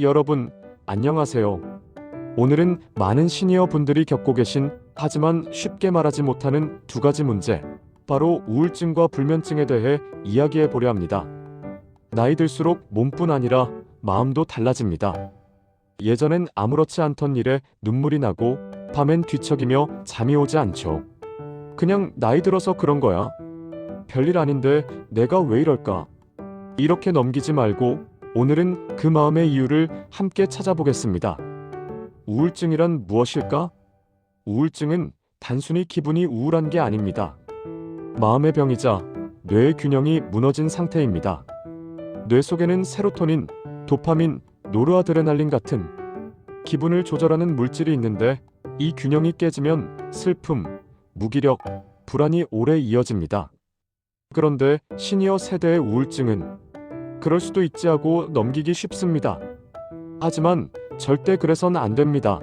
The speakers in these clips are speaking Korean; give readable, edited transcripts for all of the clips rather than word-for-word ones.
여러분, 안녕하세요. 오늘은 많은 시니어 분들이 겪고 계신 하지만 쉽게 말하지 못하는 두 가지 문제, 바로 우울증과 불면증에 대해 이야기해 보려 합니다. 나이 들수록 몸뿐 아니라 마음도 달라집니다. 예전엔 아무렇지 않던 일에 눈물이 나고 밤엔 뒤척이며 잠이 오지 않죠. 그냥 나이 들어서 그런 거야. 별일 아닌데 내가 왜 이럴까? 이렇게 넘기지 말고 오늘은 그 마음의 이유를 함께 찾아보겠습니다. 우울증이란 무엇일까? 우울증은 단순히 기분이 우울한 게 아닙니다. 마음의 병이자 뇌의 균형이 무너진 상태입니다. 뇌 속에는 세로토닌, 도파민, 노르아드레날린 같은 기분을 조절하는 물질이 있는데 이 균형이 깨지면 슬픔, 무기력, 불안이 오래 이어집니다. 그런데 시니어 세대의 우울증은 그럴 수도 있지 하고 넘기기 쉽습니다. 하지만 절대 그래선 안 됩니다.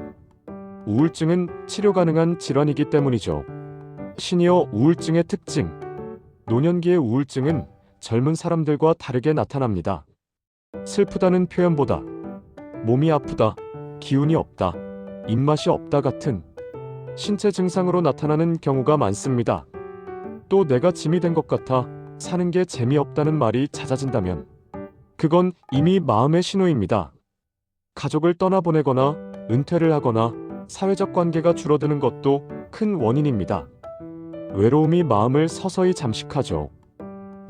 우울증은 치료 가능한 질환이기 때문이죠. 시니어 우울증의 특징. 노년기의 우울증은 젊은 사람들과 다르게 나타납니다. 슬프다는 표현보다 몸이 아프다, 기운이 없다, 입맛이 없다 같은 신체 증상으로 나타나는 경우가 많습니다. 또 내가 짐이 된 것 같아 사는 게 재미없다는 말이 잦아진다면 그건 이미 마음의 신호입니다. 가족을 떠나보내거나 은퇴를 하거나 사회적 관계가 줄어드는 것도 큰 원인입니다. 외로움이 마음을 서서히 잠식하죠.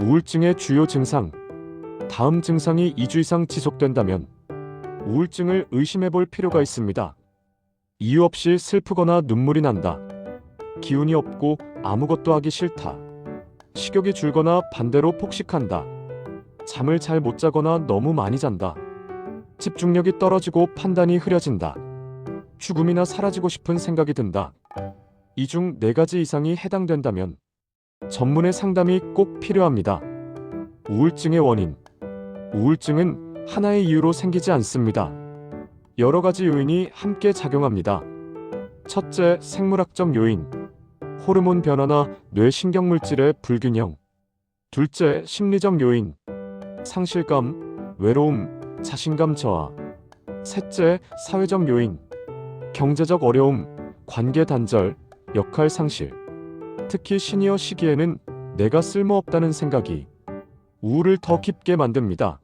우울증의 주요 증상. 다음 증상이 2주 이상 지속된다면 우울증을 의심해 볼 필요가 있습니다. 이유 없이 슬프거나 눈물이 난다. 기운이 없고 아무것도 하기 싫다. 식욕이 줄거나 반대로 폭식한다. 잠을 잘 못 자거나 너무 많이 잔다. 집중력이 떨어지고 판단이 흐려진다. 죽음이나 사라지고 싶은 생각이 든다. 이 중 4가지 이상이 해당된다면 전문의 상담이 꼭 필요합니다. 우울증의 원인. 우울증은 하나의 이유로 생기지 않습니다. 여러 가지 요인이 함께 작용합니다. 첫째, 생물학적 요인. 호르몬 변화나 뇌신경물질의 불균형. 둘째, 심리적 요인. 상실감, 외로움, 자신감 저하. 셋째, 사회적 요인. 경제적 어려움, 관계 단절, 역할 상실. 특히 시니어 시기에는 내가 쓸모없다는 생각이 우울을 더 깊게 만듭니다.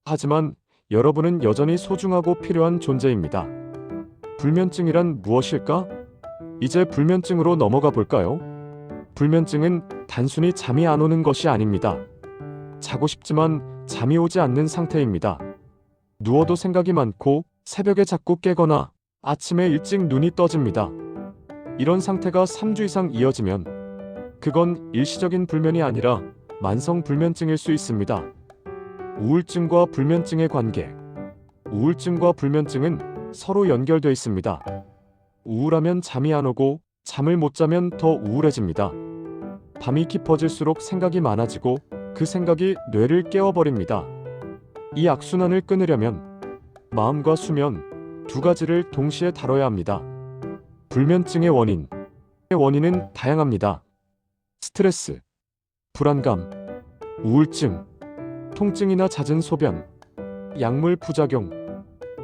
하지만 여러분은 여전히 소중하고 필요한 존재입니다. 불면증이란 무엇일까? 이제 불면증으로 넘어가 볼까요? 불면증은 단순히 잠이 안 오는 것이 아닙니다. 자고 싶지만 잠이 오지 않는 상태입니다. 누워도 생각이 많고 새벽에 자꾸 깨거나 아침에 일찍 눈이 떠집니다. 이런 상태가 3주 이상 이어지면 그건 일시적인 불면이 아니라 만성 불면증일 수 있습니다. 우울증과 불면증의 관계. 우울증과 불면증은 서로 연결되어 있습니다. 우울하면 잠이 안 오고 잠을 못 자면 더 우울해집니다. 밤이 깊어질수록 생각이 많아지고 그 생각이 뇌를 깨워버립니다. 이 악순환을 끊으려면 마음과 수면 두 가지를 동시에 다뤄야 합니다. 불면증의 원인. 원인은 다양합니다. 스트레스, 불안감, 우울증, 통증이나 잦은 소변, 약물 부작용,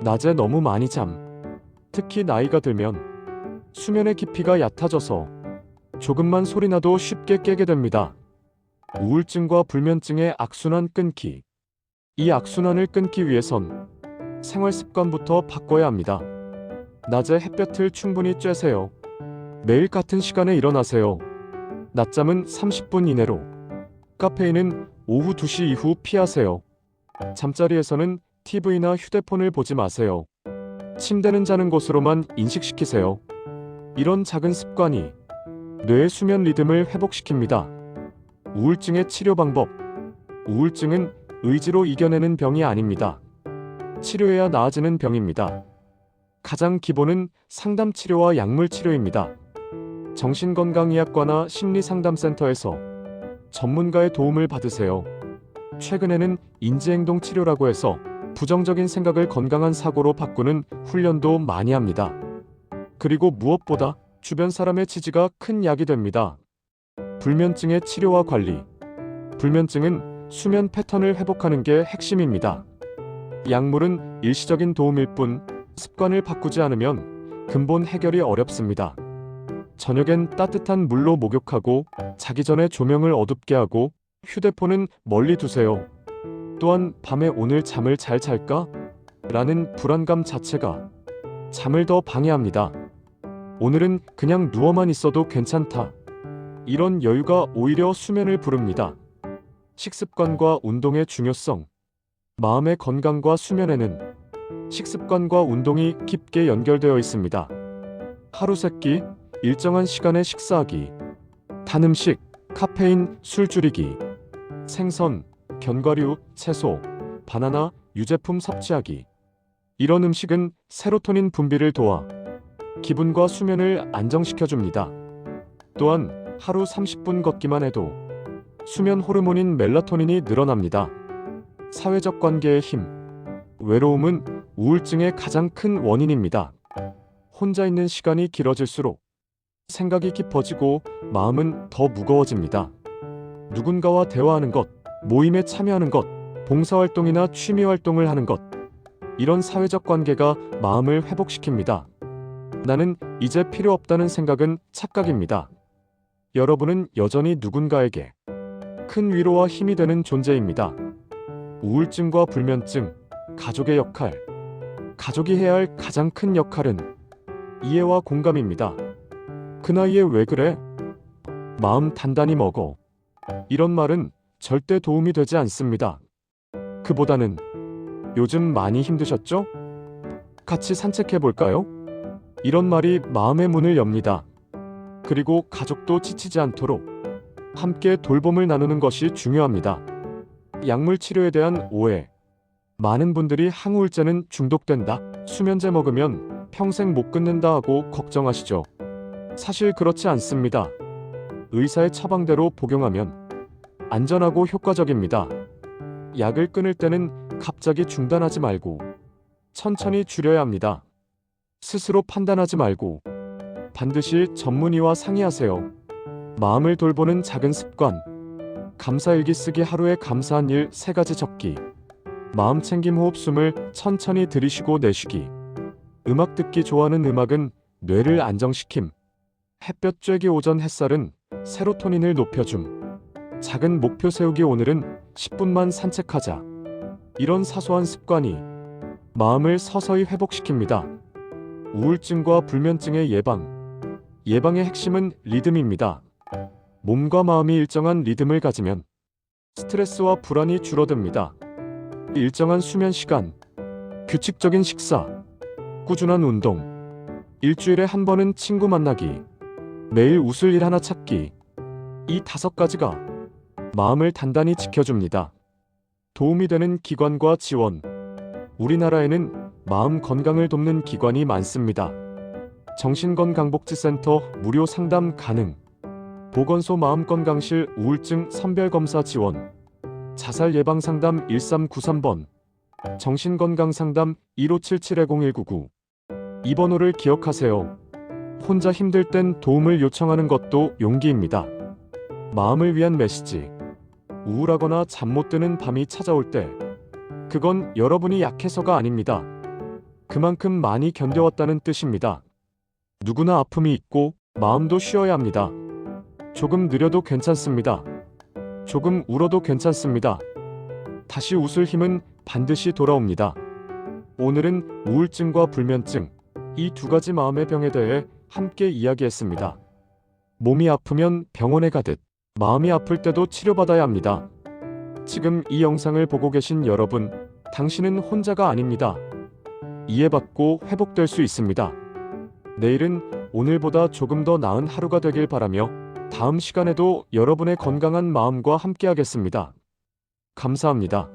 낮에 너무 많이 잠. 특히 나이가 들면 수면의 깊이가 얕아져서 조금만 소리나도 쉽게 깨게 됩니다. 우울증과 불면증의 악순환 끊기. 이 악순환을 끊기 위해선 생활 습관부터 바꿔야 합니다. 낮에 햇볕을 충분히 쬐세요. 매일 같은 시간에 일어나세요. 낮잠은 30분 이내로. 카페인은 오후 2시 이후 피하세요. 잠자리에서는 TV나 휴대폰을 보지 마세요. 침대는 자는 곳으로만 인식시키세요. 이런 작은 습관이 뇌의 수면 리듬을 회복시킵니다. 우울증의 치료 방법. 우울증은 의지로 이겨내는 병이 아닙니다. 치료해야 나아지는 병입니다. 가장 기본은 상담 치료와 약물 치료입니다. 정신건강의학과나 심리상담센터에서 전문가의 도움을 받으세요. 최근에는 인지행동 치료라고 해서 부정적인 생각을 건강한 사고로 바꾸는 훈련도 많이 합니다. 그리고 무엇보다 주변 사람의 지지가 큰 약이 됩니다. 불면증의 치료와 관리. 불면증은 수면 패턴을 회복하는 게 핵심입니다. 약물은 일시적인 도움일 뿐 습관을 바꾸지 않으면 근본 해결이 어렵습니다. 저녁엔 따뜻한 물로 목욕하고 자기 전에 조명을 어둡게 하고 휴대폰은 멀리 두세요. 또한 밤에 오늘 잠을 잘 잘까? 라는 불안감 자체가 잠을 더 방해합니다. 오늘은 그냥 누워만 있어도 괜찮다. 이런 여유가 오히려 수면을 부릅니다. 식습관과 운동의 중요성. 마음의 건강과 수면에는 식습관과 운동이 깊게 연결되어 있습니다. 하루 세끼, 일정한 시간에 식사하기, 단 음식, 카페인, 술 줄이기, 생선, 견과류, 채소, 바나나, 유제품 섭취하기. 이런 음식은 세로토닌 분비를 도와 기분과 수면을 안정시켜줍니다. 또한 하루 30분 걷기만 해도 수면 호르몬인 멜라토닌이 늘어납니다. 사회적 관계의 힘. 외로움은 우울증의 가장 큰 원인입니다. 혼자 있는 시간이 길어질수록 생각이 깊어지고 마음은 더 무거워집니다. 누군가와 대화하는 것, 모임에 참여하는 것, 봉사활동이나 취미활동을 하는 것. 이런 사회적 관계가 마음을 회복시킵니다. 나는 이제 필요 없다는 생각은 착각입니다. 여러분은 여전히 누군가에게 큰 위로와 힘이 되는 존재입니다. 우울증과 불면증, 가족의 역할. 가족이 해야 할 가장 큰 역할은 이해와 공감입니다. 그 나이에 왜 그래? 마음 단단히 먹어. 이런 말은 절대 도움이 되지 않습니다. 그보다는 요즘 많이 힘드셨죠? 같이 산책해 볼까요? 이런 말이 마음의 문을 엽니다. 그리고 가족도 지치지 않도록 함께 돌봄을 나누는 것이 중요합니다. 약물 치료에 대한 오해. 많은 분들이 항우울제는 중독된다, 수면제 먹으면 평생 못 끊는다 하고 걱정하시죠. 사실 그렇지 않습니다. 의사의 처방대로 복용하면 안전하고 효과적입니다. 약을 끊을 때는 갑자기 중단하지 말고 천천히 줄여야 합니다. 스스로 판단하지 말고 반드시 전문의와 상의하세요. 마음을 돌보는 작은 습관. 감사일기 쓰기, 하루에 감사한 일 3가지 적기. 마음 챙김, 호흡, 숨을 천천히 들이쉬고 내쉬기. 음악 듣기. 좋아하는 음악은 뇌를 안정시킴. 햇볕 쬐기. 오전 햇살은 세로토닌을 높여줌. 작은 목표 세우기. 오늘은 10분만 산책하자. 이런 사소한 습관이 마음을 서서히 회복시킵니다. 우울증과 불면증의 예방. 예방의 핵심은 리듬입니다. 몸과 마음이 일정한 리듬을 가지면 스트레스와 불안이 줄어듭니다. 일정한 수면 시간, 규칙적인 식사, 꾸준한 운동, 일주일에 한 번은 친구 만나기, 매일 웃을 일 하나 찾기. 이 5가지가 마음을 단단히 지켜줍니다. 도움이 되는 기관과 지원. 우리나라에는 마음 건강을 돕는 기관이 많습니다. 정신건강복지센터 무료 상담 가능. 보건소 마음건강실 우울증 선별검사 지원. 자살 예방 상담 1393번. 정신건강상담 1577-0199. 이 번호를 기억하세요. 혼자 힘들 땐 도움을 요청하는 것도 용기입니다. 마음을 위한 메시지. 우울하거나 잠 못 드는 밤이 찾아올 때 그건 여러분이 약해서가 아닙니다. 그만큼 많이 견뎌왔다는 뜻입니다. 누구나 아픔이 있고 마음도 쉬어야 합니다. 조금 느려도 괜찮습니다. 조금 울어도 괜찮습니다. 다시 웃을 힘은 반드시 돌아옵니다. 오늘은 우울증과 불면증, 이 2가지 마음의 병에 대해 함께 이야기했습니다. 몸이 아프면 병원에 가듯 마음이 아플 때도 치료받아야 합니다. 지금 이 영상을 보고 계신 여러분, 당신은 혼자가 아닙니다. 이해받고 회복될 수 있습니다. 내일은 오늘보다 조금 더 나은 하루가 되길 바라며 다음 시간에도 여러분의 건강한 마음과 함께하겠습니다. 감사합니다.